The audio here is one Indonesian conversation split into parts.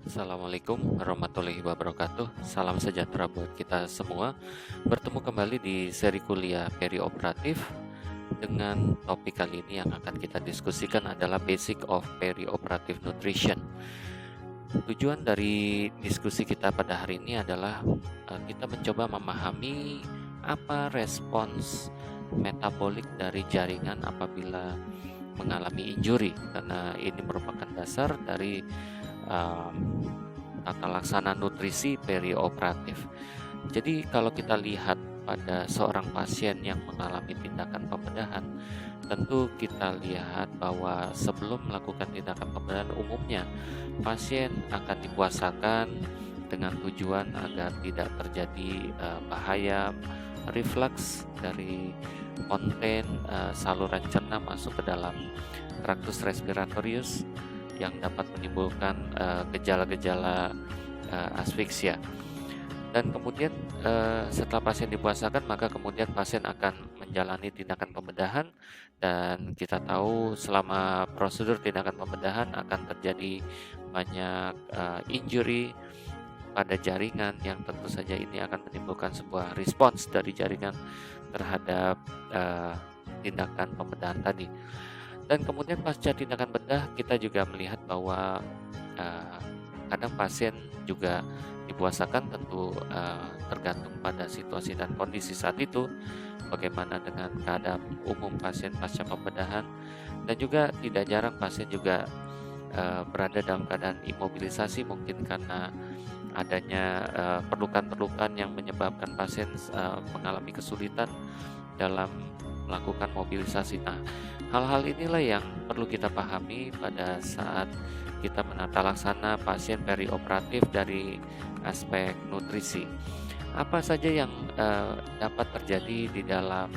Assalamualaikum warahmatullahi wabarakatuh. Salam sejahtera buat kita semua. Bertemu kembali di seri kuliah perioperatif dengan topik kali ini yang akan kita diskusikan adalah Basic of Perioperative Nutrition. Tujuan dari diskusi kita pada hari ini adalah kita mencoba memahami apa respons metabolik dari jaringan apabila mengalami injury, karena ini merupakan dasar dari tata laksana nutrisi perioperatif. Jadi kalau kita lihat pada seorang pasien yang mengalami tindakan pembedahan, tentu kita lihat bahwa sebelum melakukan tindakan pembedahan umumnya pasien akan dipuasakan dengan tujuan agar tidak terjadi bahaya reflux dari konten saluran cerna masuk ke dalam traktus respiratorius yang dapat menimbulkan gejala-gejala asfiksia. Dan kemudian setelah pasien dipuasakan, maka kemudian pasien akan menjalani tindakan pembedahan, dan kita tahu selama prosedur tindakan pembedahan akan terjadi banyak injury pada jaringan yang tentu saja ini akan menimbulkan sebuah respons dari jaringan terhadap tindakan pembedahan tadi. Dan kemudian pasca tindakan bedah kita juga melihat bahwa kadang pasien juga dipuasakan, tentu tergantung pada situasi dan kondisi saat itu, bagaimana dengan keadaan umum pasien pasca pembedahan, dan juga tidak jarang pasien juga berada dalam keadaan imobilisasi, mungkin karena adanya perlukan-perlukan yang menyebabkan pasien mengalami kesulitan dalam melakukan mobilisasi. Nah, hal-hal inilah yang perlu kita pahami pada saat kita menata laksana pasien perioperatif dari aspek nutrisi. Apa saja yang dapat terjadi di dalam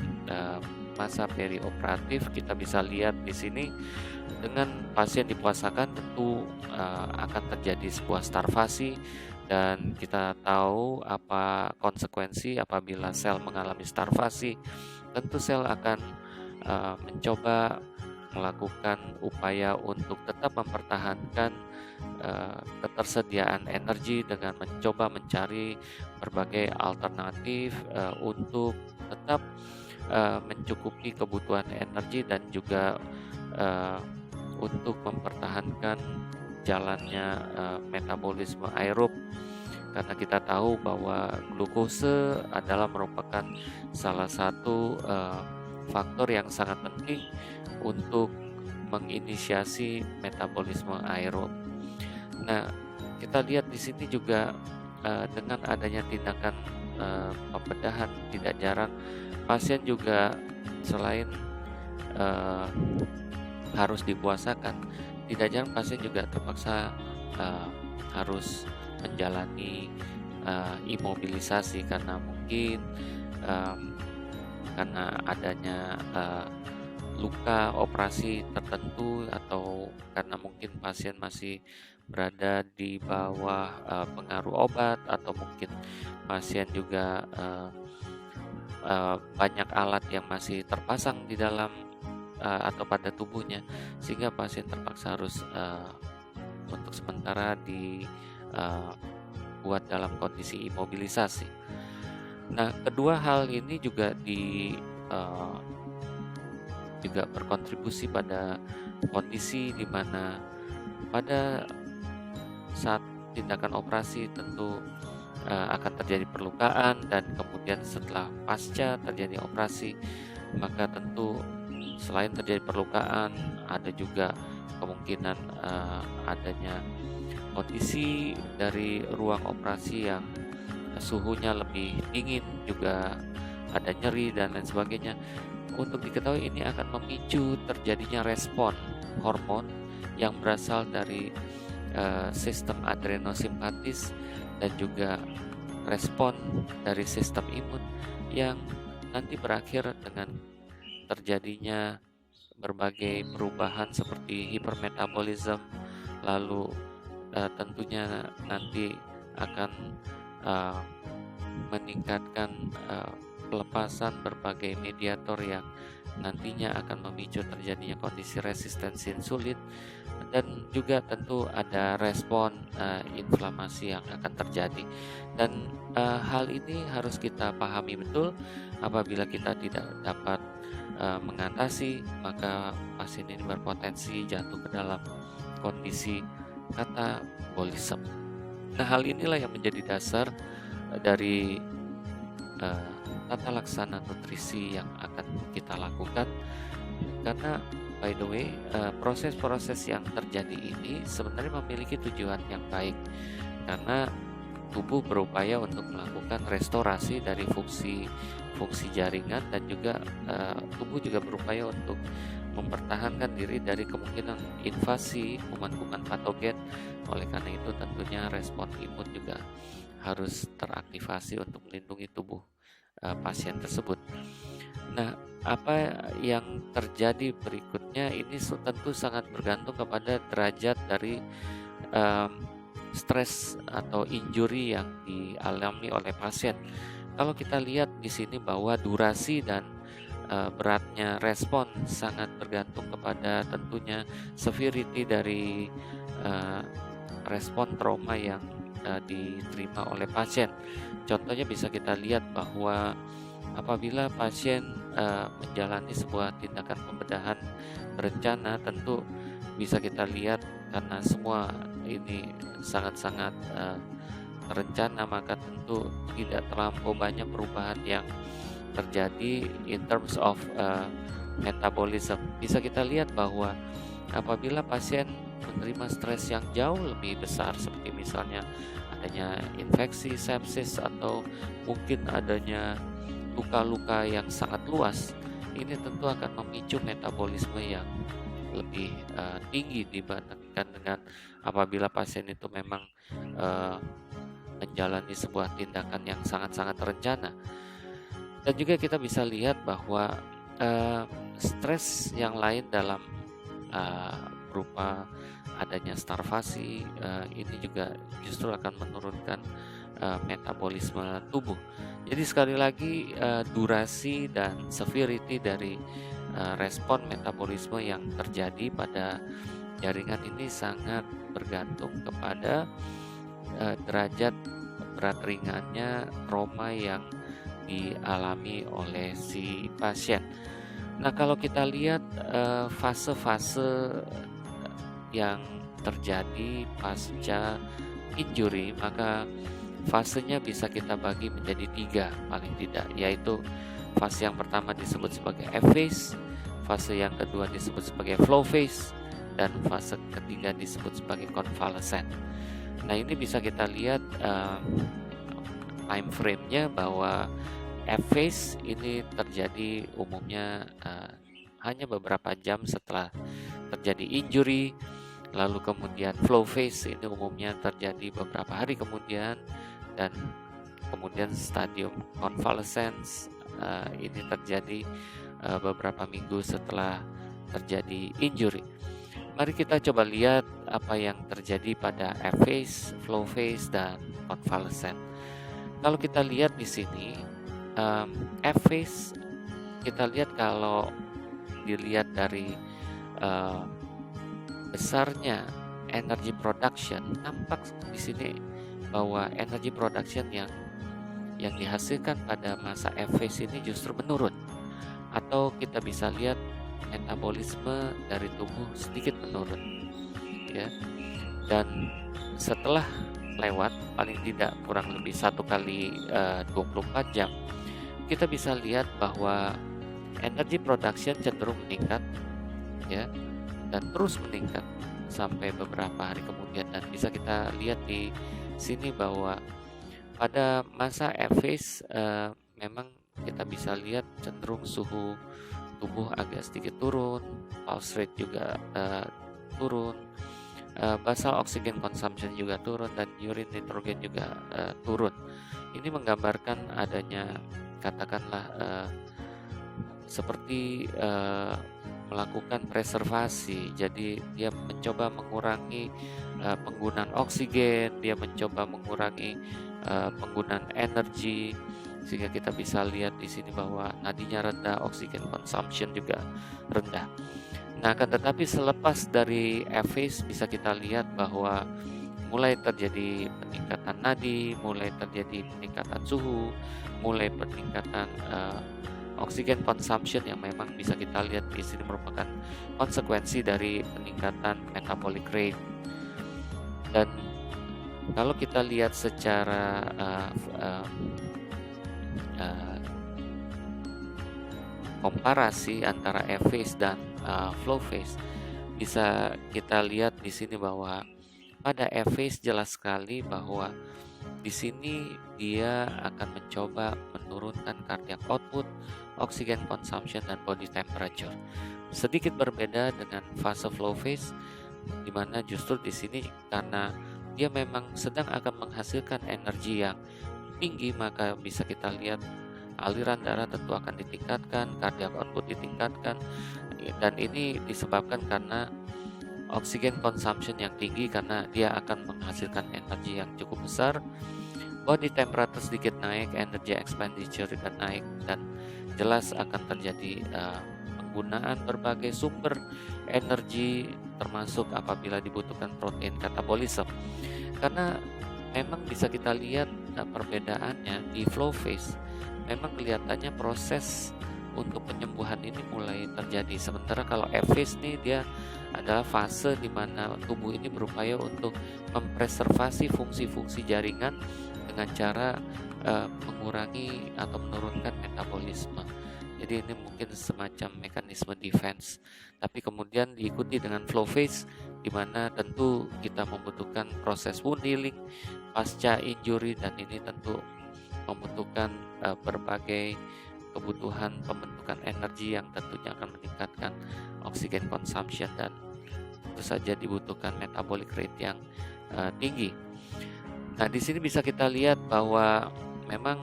masa perioperatif? Kita bisa lihat di sini, dengan pasien dipuasakan tentu akan terjadi sebuah starvasi, dan kita tahu apa konsekuensi apabila sel mengalami starvasi. Tentu sel akan mencoba melakukan upaya untuk tetap mempertahankan ketersediaan energi dengan mencoba mencari berbagai alternatif untuk tetap mencukupi kebutuhan energi, dan juga untuk mempertahankan jalannya metabolisme aerob, karena kita tahu bahwa glukose adalah merupakan salah satu faktor yang sangat penting untuk menginisiasi metabolisme aerob. Nah, kita lihat di sini juga dengan adanya tindakan pembedahan, tidak jarang pasien juga selain uh, harus dipuasakan, tidak jarang pasien juga terpaksa harus menjalani imobilisasi karena mungkin karena adanya luka operasi tertentu, atau karena mungkin pasien masih berada di bawah pengaruh obat, atau mungkin pasien juga banyak alat yang masih terpasang di dalam atau pada tubuhnya, sehingga pasien terpaksa harus untuk sementara dibuat dalam kondisi imobilisasi. Nah, kedua hal ini juga juga berkontribusi pada kondisi di mana pada saat tindakan operasi tentu akan terjadi perlukaan, dan kemudian setelah pasca terjadi operasi, maka tentu selain terjadi perlukaan, ada juga kemungkinan adanya kondisi dari ruang operasi yang suhunya lebih dingin, juga ada nyeri dan lain sebagainya. Untuk diketahui, ini akan memicu terjadinya respon hormon yang berasal dari sistem adrenosimpatis, dan juga respon dari sistem imun yang nanti berakhir dengan terjadinya berbagai perubahan seperti hipermetabolisme, lalu tentunya nanti akan meningkatkan pelepasan berbagai mediator yang nantinya akan memicu terjadinya kondisi resistensi insulin, dan juga tentu ada respon inflamasi yang akan terjadi. Dan hal ini harus kita pahami betul. Apabila kita tidak dapat mengatasi, maka pasien ini berpotensi jatuh ke dalam kondisi katabolisme. Nah, hal inilah yang menjadi dasar dari eh, tata laksana nutrisi yang akan kita lakukan. Karena by the way, proses-proses yang terjadi ini sebenarnya memiliki tujuan yang baik, karena tubuh berupaya untuk melakukan restorasi dari fungsi jaringan, dan juga tubuh juga berupaya untuk mempertahankan diri dari kemungkinan invasi kuman-kuman patogen. Oleh karena itu tentunya respon imun juga harus teraktivasi untuk melindungi tubuh pasien tersebut. Nah, apa yang terjadi berikutnya ini tentu sangat bergantung kepada derajat dari em, stres atau injury yang dialami oleh pasien. Kalau kita lihat di sini bahwa durasi dan beratnya respon sangat bergantung kepada tentunya severity dari eh, respon trauma yang diterima oleh pasien. Contohnya bisa kita lihat bahwa apabila pasien menjalani sebuah tindakan pembedahan berencana, tentu bisa kita lihat karena semua ini sangat-sangat terencana, maka tentu tidak terlampau banyak perubahan yang terjadi in terms of metabolism. Bisa kita lihat bahwa apabila pasien menerima stres yang jauh lebih besar, seperti misalnya adanya infeksi, sepsis, atau mungkin adanya luka-luka yang sangat luas, ini tentu akan memicu metabolisme yang lebih tinggi dibandingkan dengan apabila pasien itu memang menjalani sebuah tindakan yang sangat-sangat terencana. Dan juga kita bisa lihat bahwa stres yang lain dalam berupa adanya starvasi ini juga justru akan menurunkan metabolisme tubuh. Jadi sekali lagi durasi dan severity dari respon metabolisme yang terjadi pada jaringan ini sangat bergantung kepada derajat berat ringannya trauma yang dialami oleh si pasien. Nah, kalau kita lihat fase-fase yang terjadi pasca injury, maka fasenya bisa kita bagi menjadi 3 paling tidak, yaitu fase yang pertama disebut sebagai F phase, fase yang kedua disebut sebagai flow phase, dan fase ketiga disebut sebagai convalescent. Nah, ini bisa kita lihat time frame-nya bahwa F phase ini terjadi umumnya hanya beberapa jam setelah terjadi injury. Lalu kemudian flow phase ini umumnya terjadi beberapa hari kemudian, dan kemudian stadium convalescence ini terjadi beberapa minggu setelah terjadi injury. Mari kita coba lihat apa yang terjadi pada F phase, flow phase, dan convalescent. Kalau kita lihat di sini F phase, kita lihat kalau dilihat dari besarnya energy production, nampak di sini bahwa energy production yang dihasilkan pada masa F phase ini justru menurun, atau kita bisa lihat metabolisme dari tubuh sedikit menurun, ya. Dan setelah lewat paling tidak kurang lebih 1 kali 24 jam, kita bisa lihat bahwa energy production cenderung meningkat, ya, dan terus meningkat sampai beberapa hari kemudian. Dan bisa kita lihat di sini bahwa pada masa F phase memang kita bisa lihat cenderung suhu tubuh agak sedikit turun, pulse rate juga turun, basal oxygen consumption juga turun, dan urine nitrogen juga turun. Ini menggambarkan adanya katakanlah seperti melakukan preservasi. Jadi dia mencoba mengurangi penggunaan oksigen, dia mencoba mengurangi penggunaan energi, sehingga kita bisa lihat di sini bahwa nadinya rendah, oksigen consumption juga rendah. Nah, akan tetapi selepas dari F-phase bisa kita lihat bahwa mulai terjadi peningkatan nadi, mulai terjadi peningkatan suhu, mulai peningkatan oksigen consumption yang memang bisa kita lihat di sini merupakan konsekuensi dari peningkatan metabolic rate. Dan kalau kita lihat secara komparasi antara F-phase dan flow phase, bisa kita lihat di sini bahwa pada F-phase jelas sekali bahwa di sini dia akan mencoba menurunkan cardiac output, oxygen consumption, dan body temperature. Sedikit berbeda dengan fase flow phase, di mana justru di sini karena dia memang sedang akan menghasilkan energi yang tinggi, maka bisa kita lihat aliran darah tentu akan ditingkatkan, cardiac output ditingkatkan, dan ini disebabkan karena oxygen consumption yang tinggi karena dia akan menghasilkan energi yang cukup besar, body temperature sedikit naik, energy expenditure juga naik, dan jelas akan terjadi penggunaan berbagai sumber energi termasuk apabila dibutuhkan protein katabolisme. Karena memang bisa kita lihat perbedaannya di flow phase, memang kelihatannya proses untuk penyembuhan ini mulai terjadi. Sementara kalau F-phase ini dia adalah fase di mana tubuh ini berupaya untuk mempreservasi fungsi-fungsi jaringan dengan cara mengurangi atau menurunkan metabolisme. Jadi ini mungkin semacam mekanisme defense. Tapi kemudian diikuti dengan flow phase di mana tentu kita membutuhkan proses wound healing pasca injury, dan ini tentu membutuhkan berbagai kebutuhan pembentukan energi yang tentunya akan meningkatkan oxygen consumption, dan tentu saja dibutuhkan metabolic rate yang tinggi. Nah, di sini bisa kita lihat bahwa memang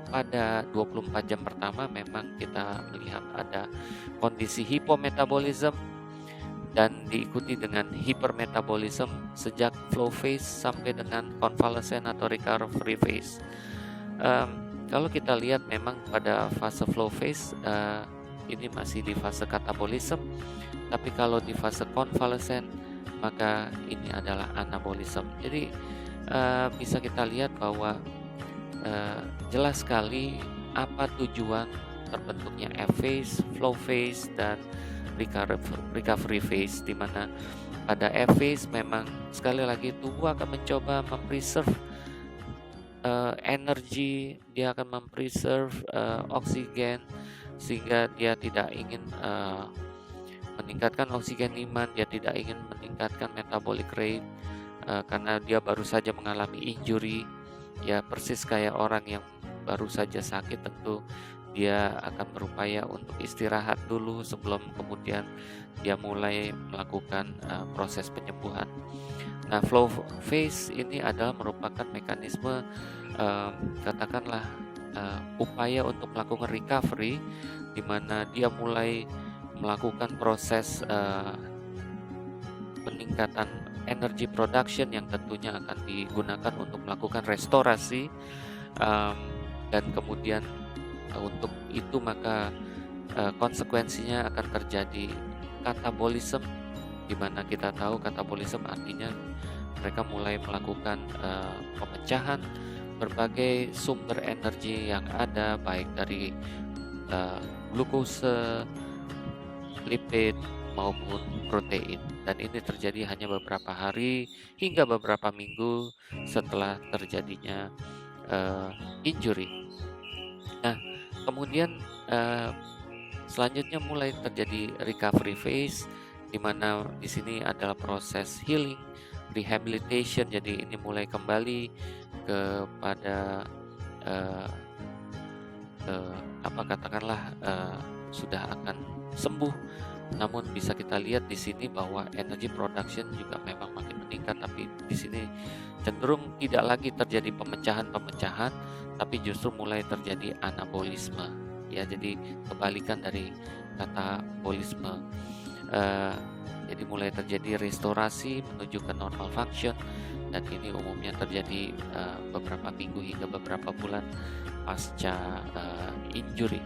pada 24 jam pertama memang kita melihat ada kondisi hipometabolism dan diikuti dengan hipermetabolism sejak flow phase sampai dengan convalescent atau recovery phase. Kalau kita lihat memang pada fase flow phase ini masih di fase katabolism, tapi kalau di fase convalescent maka ini adalah anabolism. Jadi bisa kita lihat bahwa jelas sekali apa tujuan terbentuknya F-phase, flow phase, dan recovery phase, di mana pada F-phase memang sekali lagi tubuh akan mencoba mempreserve energi, dia akan mempreserve oksigen sehingga dia tidak ingin meningkatkan oksigen demand, dia tidak ingin meningkatkan metabolic rate karena dia baru saja mengalami injury, ya persis kayak orang yang baru saja sakit, tentu dia akan berupaya untuk istirahat dulu sebelum kemudian dia mulai melakukan proses penyembuhan. Nah, flow phase ini adalah merupakan mekanisme katakanlah upaya untuk melakukan recovery, di mana dia mulai melakukan proses peningkatan energy production yang tentunya akan digunakan untuk melakukan restorasi, dan kemudian untuk itu maka konsekuensinya akan terjadi katabolisme, di mana kita tahu katabolisme artinya mereka mulai melakukan pemecahan berbagai sumber energi yang ada, baik dari glukose, lipid, maupun protein. Dan ini terjadi hanya beberapa hari hingga beberapa minggu setelah terjadinya injury. Nah, kemudian selanjutnya mulai terjadi recovery phase, di mana di sini adalah proses healing, rehabilitation. Jadi ini mulai kembali kepada katakanlah sudah akan sembuh. Namun bisa kita lihat di sini bahwa energy production juga memang makin meningkat, tapi di sini cenderung tidak lagi terjadi pemecahan-pemecahan, tapi justru mulai terjadi anabolisme. Ya, jadi kebalikan dari katabolisme. Jadi mulai terjadi restorasi menuju ke normal function, dan ini umumnya terjadi beberapa minggu hingga beberapa bulan pasca injury.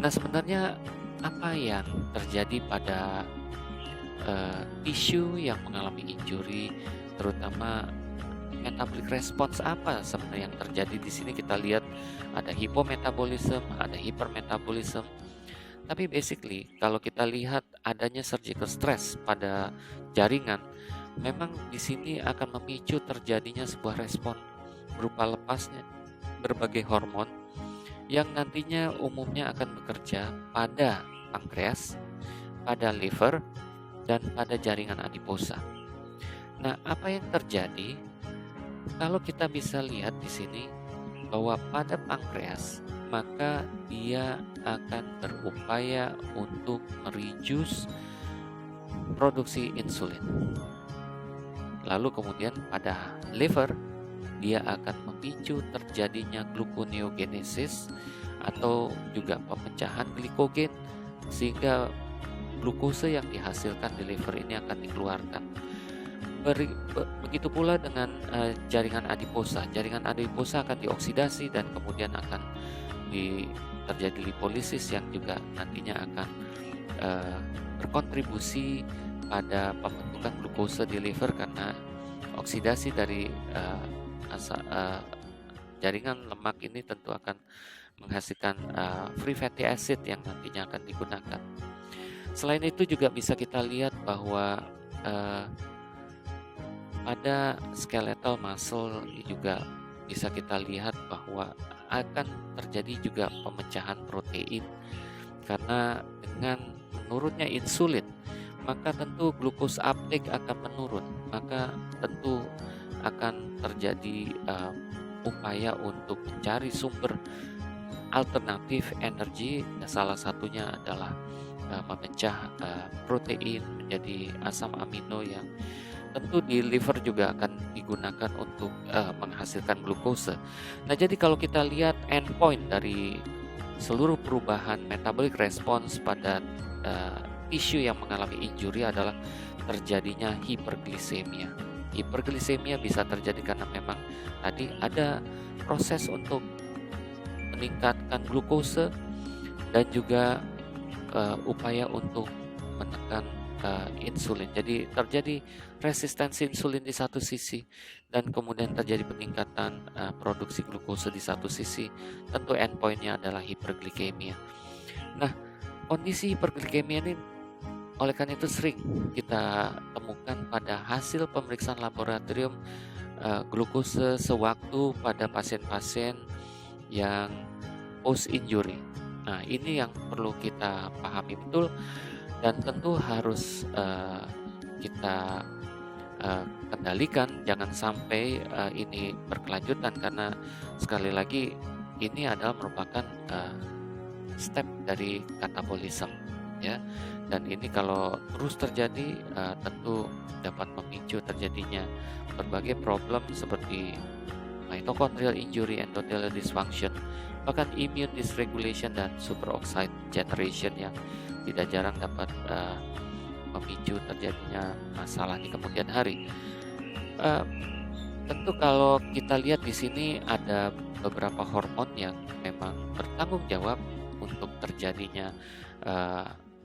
Nah, sebenarnya apa yang terjadi pada tisu yang mengalami injury, terutama metabolic response apa sebenarnya yang terjadi di sini. Kita lihat ada hipometabolism, ada hipermetabolism. Tapi basically kalau kita lihat adanya surgical stress pada jaringan, memang di sini akan memicu terjadinya sebuah respon berupa lepasnya berbagai hormon yang nantinya umumnya akan bekerja pada pankreas, pada liver, dan pada jaringan adiposa. Nah, apa yang terjadi kalau kita bisa lihat di sini bahwa pada pankreas, maka dia akan berupaya untuk mereduce produksi insulin. Lalu kemudian pada liver, dia akan memicu terjadinya gluconeogenesis atau juga pemecahan glikogen, sehingga glukose yang dihasilkan di liver ini akan dikeluarkan. Begitu pula dengan jaringan adiposa. Jaringan adiposa akan dioksidasi dan kemudian akan terjadi lipolisis yang juga nantinya akan berkontribusi pada pembentukan glukose di liver, karena oksidasi dari jaringan lemak ini tentu akan menghasilkan free fatty acid yang nantinya akan digunakan. Selain itu juga bisa kita lihat bahwa pada skeletal muscle juga bisa kita lihat bahwa akan terjadi juga pemecahan protein, karena dengan menurunnya insulin maka tentu glucose uptake akan menurun, maka tentu akan terjadi upaya untuk mencari sumber alternatif energi. Salah satunya adalah memecah protein menjadi asam amino yang tentu di liver juga akan digunakan untuk menghasilkan glukose. Nah, jadi kalau kita lihat endpoint dari seluruh perubahan metabolic response pada tisu yang mengalami injury adalah terjadinya hiperglisemia. Hiperglisemia bisa terjadi karena memang tadi ada proses untuk meningkatkan glukose dan juga upaya untuk menekan insulin. Jadi terjadi resistensi insulin di satu sisi dan kemudian terjadi peningkatan produksi glukose di satu sisi. Tentu endpointnya adalah hiperglikemia. Nah, kondisi hiperglikemia ini oleh karena itu sering kita temukan pada hasil pemeriksaan laboratorium glukose sewaktu pada pasien-pasien yang post injury. Nah, ini yang perlu kita pahami betul dan tentu harus kita kendalikan, jangan sampai ini berkelanjutan, karena sekali lagi ini adalah merupakan step dari katabolisme, ya. Dan ini kalau terus terjadi tentu dapat memicu terjadinya berbagai problem seperti mitochondrial injury, endothelial dysfunction, bahkan immune dysregulation dan superoxide generation yang tidak jarang dapat memicu terjadinya masalah di kemudian hari. Tentu kalau kita lihat di sini ada beberapa hormon yang memang bertanggung jawab untuk terjadinya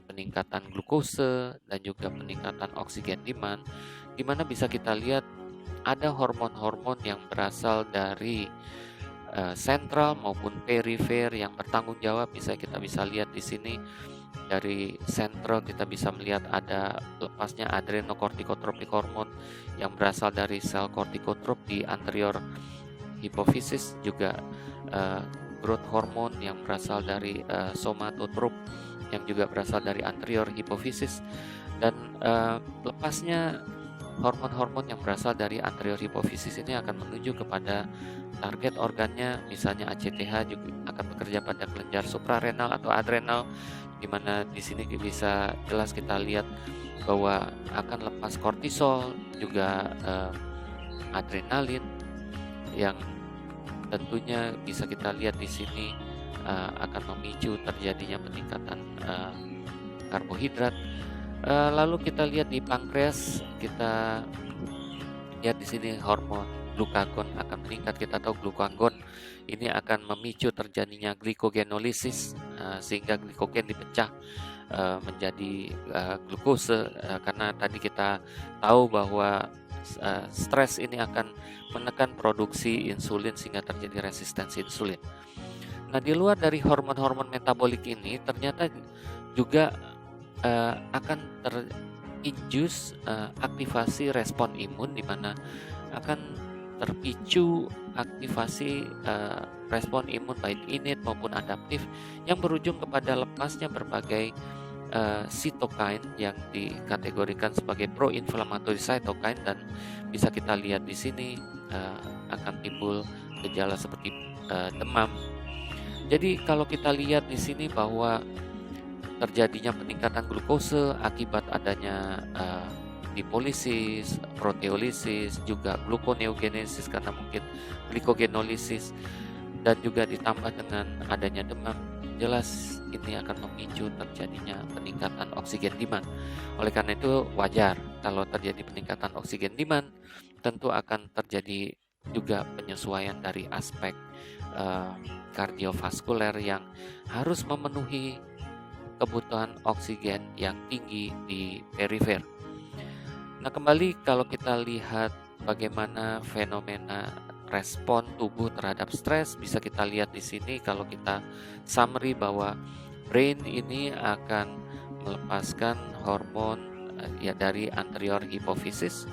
peningkatan glukose dan juga peningkatan oksigen demand, di mana bisa kita lihat ada hormon-hormon yang berasal dari sentral maupun perifer yang bertanggung jawab. Kita bisa lihat di sini dari sentral kita bisa melihat ada lepasnya adrenocorticotropic hormone yang berasal dari sel kortikotrop di anterior hipofisis, juga growth hormone yang berasal dari somatotrop yang juga berasal dari anterior hipofisis, dan lepasnya hormon-hormon yang berasal dari anterior hipofisis ini akan menuju kepada target organnya, misalnya ACTH juga akan bekerja pada kelenjar suprarenal atau adrenal, di mana di sini bisa jelas kita lihat bahwa akan lepas kortisol, juga adrenalin yang tentunya bisa kita lihat di sini akan memicu terjadinya peningkatan karbohidrat. Lalu kita lihat di pankreas, kita lihat di sini hormon glukagon akan meningkat. Kita tahu glukagon ini akan memicu terjadinya glikogenolisis sehingga glikogen dipecah menjadi glukose, karena tadi kita tahu bahwa stres ini akan menekan produksi insulin sehingga terjadi resistensi insulin. Nah, di luar dari hormon-hormon metabolik ini ternyata juga akan terinjus aktivasi respon imun, di mana akan terpicu aktivasi respon imun baik innate maupun adaptif yang berujung kepada lepasnya berbagai sitokain yang dikategorikan sebagai pro-inflammatory cytokine, dan bisa kita lihat di sini akan timbul gejala seperti demam. Jadi kalau kita lihat di sini bahwa terjadinya peningkatan glukose akibat adanya lipolisis, proteolisis, juga gluconeogenesis karena mungkin glikogenolisis, dan juga ditambah dengan adanya demam, jelas ini akan memicu terjadinya peningkatan oksigen demand. Oleh karena itu wajar kalau terjadi peningkatan oksigen demand, tentu akan terjadi juga penyesuaian dari aspek kardiovaskuler yang harus memenuhi kebutuhan oksigen yang tinggi di perifer. Nah, kembali kalau kita lihat bagaimana fenomena respon tubuh terhadap stres, bisa kita lihat di sini kalau kita summary bahwa brain ini akan melepaskan hormon dari anterior hipofisis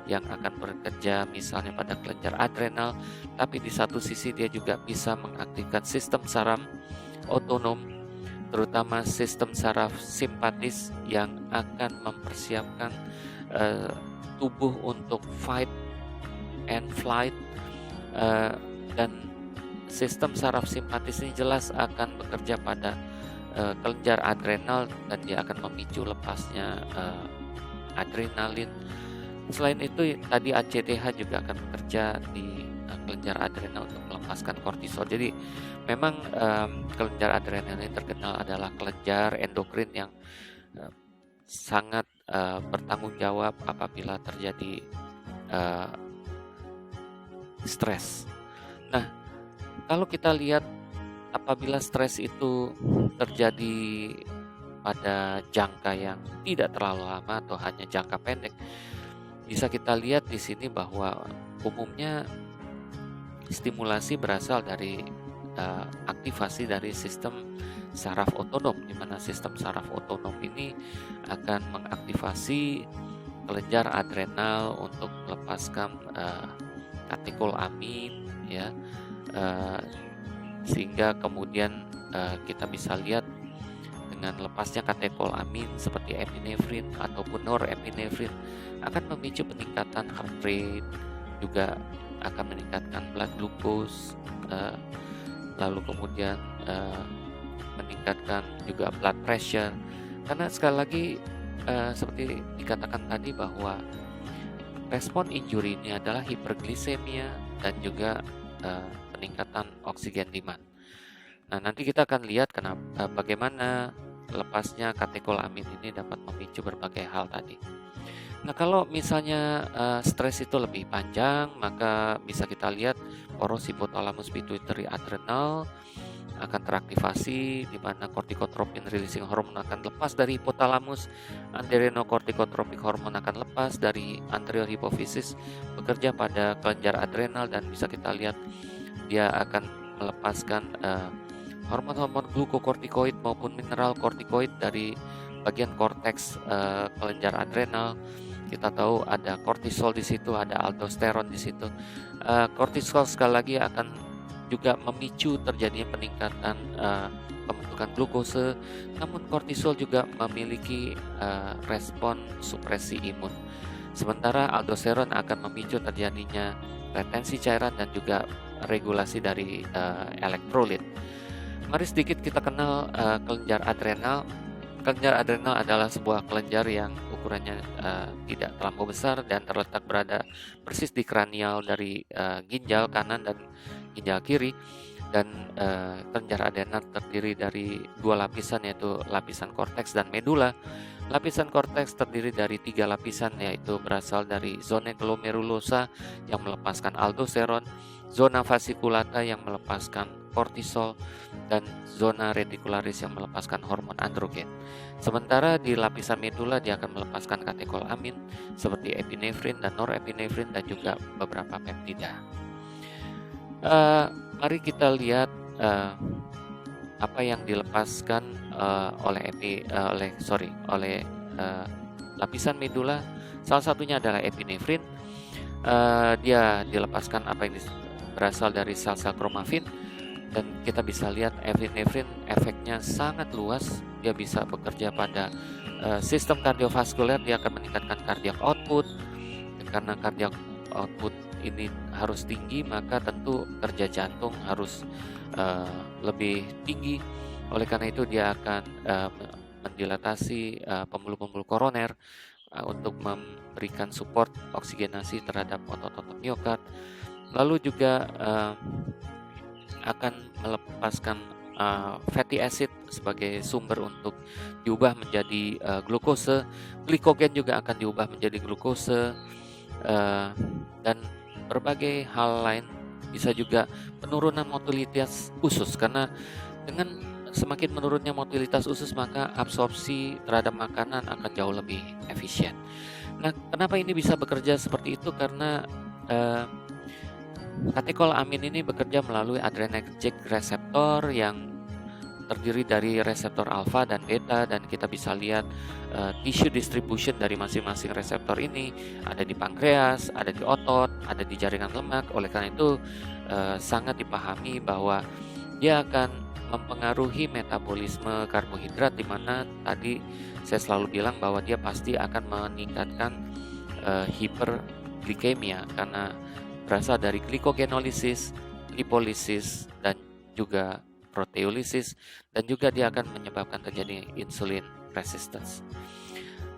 yang akan bekerja misalnya pada kelenjar adrenal, tapi di satu sisi dia juga bisa mengaktifkan sistem saraf otonom, terutama sistem saraf simpatis yang akan mempersiapkan tubuh untuk fight and flight, dan sistem saraf simpatis ini jelas akan bekerja pada kelenjar adrenal dan dia akan memicu lepasnya adrenalin. Selain itu tadi ACTH juga akan bekerja di kelenjar adrenal untuk melepaskan kortisol. Jadi memang kelenjar adrenal ini terkenal adalah kelenjar endokrin yang sangat bertanggung jawab apabila terjadi stres. Nah, kalau kita lihat apabila stres itu terjadi pada jangka yang tidak terlalu lama atau hanya jangka pendek, bisa kita lihat di sini bahwa umumnya stimulasi berasal dari aktivasi dari sistem saraf otonom, di mana sistem saraf otonom ini akan mengaktifasi kelenjar adrenal untuk melepaskan katekolamin, ya, sehingga kemudian kita bisa lihat dengan lepasnya katekolamin seperti epinefrin ataupun norepinefrin akan memicu peningkatan heart rate, juga akan meningkatkan blood glucose, lalu kemudian meningkatkan juga blood pressure. Karena sekali lagi seperti dikatakan tadi bahwa respon injury ini adalah hiperglisemia dan juga peningkatan oksigen demand. Nah, nanti kita akan lihat bagaimana lepasnya katekolamin ini dapat memicu berbagai hal tadi. Nah, kalau misalnya stres itu lebih panjang, maka bisa kita lihat poros hipotalamus pituitary adrenal akan teraktivasi, di mana kortikotropin releasing hormone akan lepas dari hipotalamus, adrenokortikotropic hormone akan lepas dari anterior hipofisis, bekerja pada kelenjar adrenal, dan bisa kita lihat dia akan melepaskan hormon-hormon glukokortikoid maupun mineral kortikoid dari bagian korteks kelenjar adrenal. Kita tahu ada kortisol di situ, ada aldosteron di situ. Kortisol sekali lagi akan juga memicu terjadinya peningkatan pembentukan glukose, namun kortisol juga memiliki respon supresi imun. Sementara aldosteron akan memicu terjadinya retensi cairan dan juga regulasi dari elektrolit. Mari sedikit kita kenal kelenjar adrenal. Kelenjar adrenal adalah sebuah kelenjar yang ukurannya tidak terlampau besar dan terletak berada persis di kranial dari ginjal kanan dan ginjal kiri, dan kelenjar adrenal terdiri dari dua lapisan, yaitu lapisan korteks dan medula. Lapisan korteks terdiri dari 3 lapisan, yaitu berasal dari zona glomerulosa yang melepaskan aldosteron, zona fasciculata yang melepaskan kortisol, dan zona retikularis yang melepaskan hormon androgen. Sementara di lapisan medula dia akan melepaskan katekolamin seperti epinefrin dan norepinefrin dan juga beberapa peptida. Mari kita lihat apa yang dilepaskan oleh lapisan medula. Salah satunya adalah epinefrin. Dia dilepaskan apa yang berasal dari sel-sel kromafin, dan kita bisa lihat epinefrin efeknya sangat luas. Dia bisa bekerja pada sistem kardiovaskuler. Dia akan meningkatkan cardiac output. Karena cardiac output ini harus tinggi, maka tentu kerja jantung harus lebih tinggi. Oleh karena itu dia akan mendilatasi pembuluh-pembuluh koroner untuk memberikan support oksigenasi terhadap otot-otot miokard. Lalu juga akan melepaskan fatty acid sebagai sumber untuk diubah menjadi glukose. Glikogen juga akan diubah menjadi glukose, dan berbagai hal lain. Bisa juga penurunan motilitas usus, karena dengan semakin menurunnya motilitas usus maka absorpsi terhadap makanan akan jauh lebih efisien. Nah, kenapa ini bisa bekerja seperti itu? Karena katekolamin ini bekerja melalui adrenergic receptor yang terdiri dari reseptor alfa dan beta, dan kita bisa lihat tissue distribution dari masing-masing reseptor ini ada di pankreas, ada di otot, ada di jaringan lemak. Oleh karena itu sangat dipahami bahwa dia akan mempengaruhi metabolisme karbohidrat, di mana tadi saya selalu bilang bahwa dia pasti akan meningkatkan hiperglikemia karena berasal dari glikogenolisis, lipolisis, dan juga proteolisis, dan juga dia akan menyebabkan terjadi insulin resistance.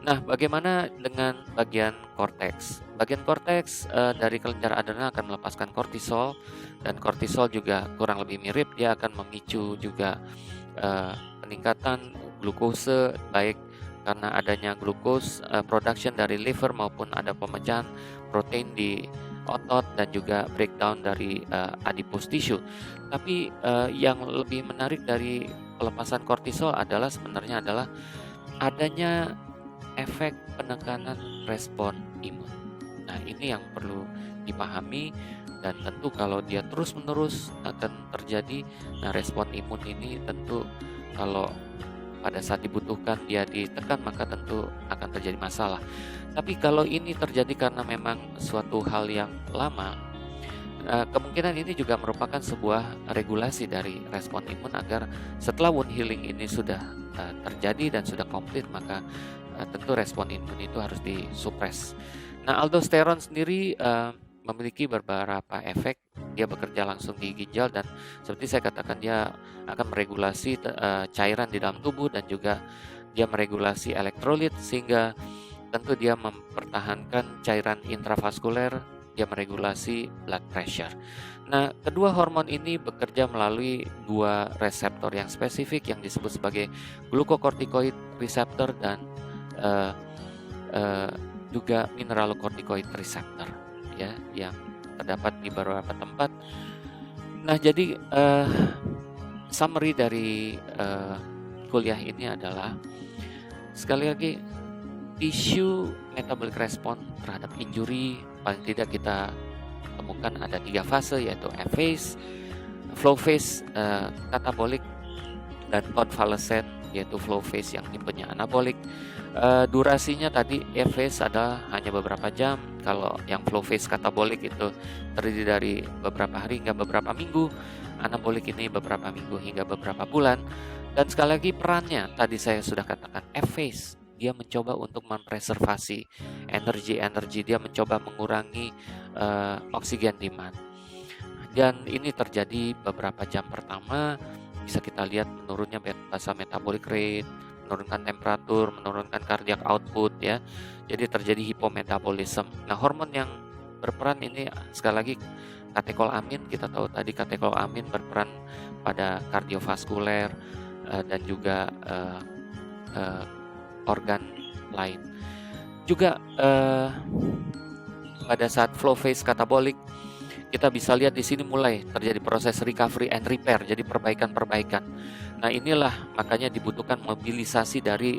Nah, bagaimana dengan bagian korteks? Bagian korteks dari kelenjar adrenal akan melepaskan kortisol, dan kortisol juga kurang lebih mirip. Dia akan memicu juga peningkatan glukose, baik karena adanya glukose production dari liver maupun ada pemecahan protein di otot dan juga breakdown dari adipose tissue. Tapi yang lebih menarik dari pelepasan kortisol adalah sebenarnya adalah adanya efek penekanan respon imun. Nah, ini yang perlu dipahami, dan tentu kalau dia terus-menerus akan terjadi. Nah, respon imun ini tentu kalau pada saat dibutuhkan dia ditekan, maka tentu akan terjadi masalah. Tapi kalau ini terjadi karena memang suatu hal yang lama, kemungkinan ini juga merupakan sebuah regulasi dari respon imun agar setelah wound healing ini sudah terjadi dan sudah komplit, maka tentu respon imun itu harus disupres. Nah, aldosteron sendiri memiliki beberapa efek. Dia bekerja langsung di ginjal, dan seperti saya katakan dia akan meregulasi cairan di dalam tubuh, dan juga dia meregulasi elektrolit, sehingga tentu dia mempertahankan cairan intravaskuler, dia meregulasi blood pressure. Nah, kedua hormon ini bekerja melalui dua reseptor yang spesifik yang disebut sebagai glucocorticoid receptor dan juga mineralocorticoid receptor, ya, yang terdapat di beberapa tempat. Nah, jadi summary dari kuliah ini adalah, sekali lagi, tissue metabolic response terhadap injury paling tidak kita temukan ada 3 fase, yaitu F-phase, flow phase, catabolic, dan convalescent, yaitu flow phase yang tipenya anabolik. Durasinya tadi F-phase adalah hanya beberapa jam, kalau yang flow phase catabolic itu terdiri dari beberapa hari hingga beberapa minggu, anabolik ini beberapa minggu hingga beberapa bulan. Dan sekali lagi perannya tadi saya sudah katakan, F-phase dia mencoba untuk mempreservasi energi, dia mencoba mengurangi oksigen demand, dan ini terjadi beberapa jam pertama. Bisa kita lihat menurunnya basal metabolic rate, menurunkan temperatur, menurunkan cardiac output, ya. Jadi terjadi hipometabolism. Nah, hormon yang berperan ini sekali lagi katekolamin. Kita tahu tadi katekolamin berperan pada kardiovaskuler dan juga organ lain. Juga pada saat flow phase catabolic Kita bisa lihat di sini mulai terjadi proses recovery and repair, jadi perbaikan-perbaikan. Nah, inilah makanya dibutuhkan mobilisasi dari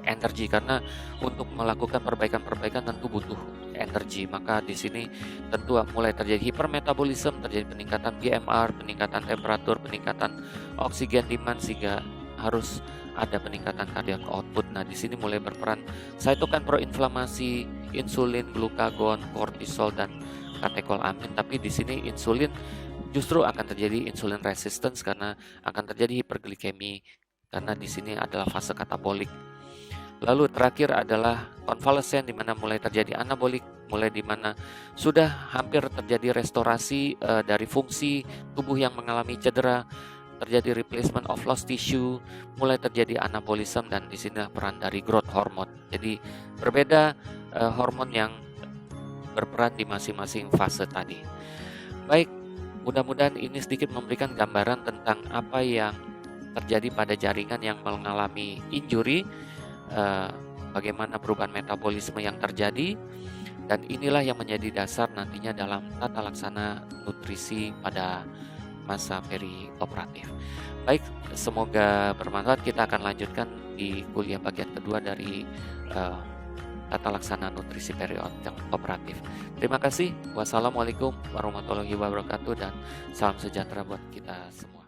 energi, karena untuk melakukan perbaikan-perbaikan tentu butuh energi. Maka di sini tentu mulai terjadi hipermetabolisme, terjadi peningkatan BMR, peningkatan temperatur, peningkatan oksigen demand, sehingga harus ada peningkatan cardiac output. Nah, di sini mulai berperan cytokine proinflamasi, insulin, glukagon, kortisol, dan katekolamin. Tapi di sini insulin justru akan terjadi insulin resistance karena akan terjadi hiperglikemi, karena di sini adalah fase katabolik. Lalu terakhir adalah konvalesen, di mana mulai terjadi anabolik, mulai di mana sudah hampir terjadi restorasi dari fungsi tubuh yang mengalami cedera, terjadi replacement of lost tissue, mulai terjadi anabolisme, dan di sini peran dari growth hormone. Jadi berbeda hormon yang berperan di masing-masing fase tadi. Baik, mudah-mudahan ini sedikit memberikan gambaran tentang apa yang terjadi pada jaringan yang mengalami injury, bagaimana perubahan metabolisme yang terjadi, dan inilah yang menjadi dasar nantinya dalam tata laksana nutrisi pada masa perioperatif. Baik, semoga bermanfaat. Kita akan lanjutkan di kuliah bagian kedua dari tata laksana nutrisi perioperatif. Terima kasih. Wassalamualaikum warahmatullahi wabarakatuh, dan salam sejahtera buat kita semua.